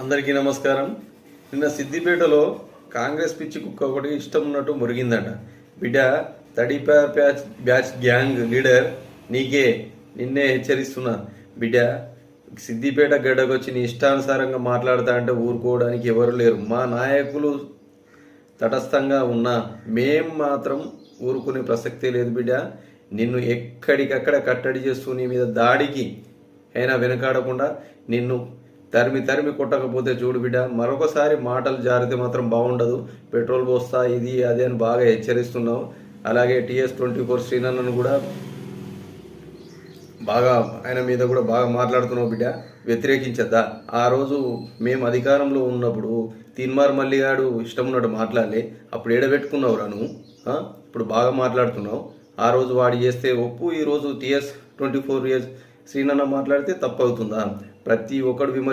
అందరికీ నమస్కారం. నిన్న సిద్దిపేటలో కాంగ్రెస్ పిచ్చి కుక్క ఒకటి ఇష్టం ఉన్నట్టు మురిగిందట. బిడ్డ, 34 బ్యాచ్ గ్యాంగ్ లీడర్ నీకే, నిన్నే హెచ్చరిస్తున్నా. బిడ్డ, సిద్దిపేట గడ్డకొచ్చి నీ ఇష్టానుసారంగా మాట్లాడతా అంటే ఊరుకోవడానికి ఎవరు లేరు. మా నాయకులు తటస్థంగా ఉన్నా మేం మాత్రం ఊరుకునే ప్రసక్తే లేదు. బిడ్డ, నిన్ను ఎక్కడికక్కడ కట్టడి చేస్తూ నీ మీద దాడికి అయినా వెనకాడకుండా నిన్ను తరిమి కొట్టకపోతే చూడు బిడ్డ, మరొకసారి మాటలు జారితే మాత్రం బాగుండదు. పెట్రోల్ పోస్తా ఇది అదే అని బాగా హెచ్చరిస్తున్నావు. అలాగే TS24 శ్రీనన్నను కూడా బాగా ఆయన మీద కూడా బాగా మాట్లాడుతున్నావు. బిడ్డ, వ్యతిరేకించద్దా? ఆ రోజు మేము అధికారంలో ఉన్నప్పుడు తీన్మార్ మల్లిగాడు ఇష్టం ఉన్నట్టు మాట్లాడలే, అప్పుడు ఏడబెట్టుకున్నావు రా నువ్వు. ఇప్పుడు బాగా మాట్లాడుతున్నావు. ఆ రోజు వాడు చేస్తే ఒప్పు, ఈరోజు TS24 శ్రీనన్న మాట్లాడితే తప్పు అవుతుందా? ప్రతి ఒక్కడు విమర్శ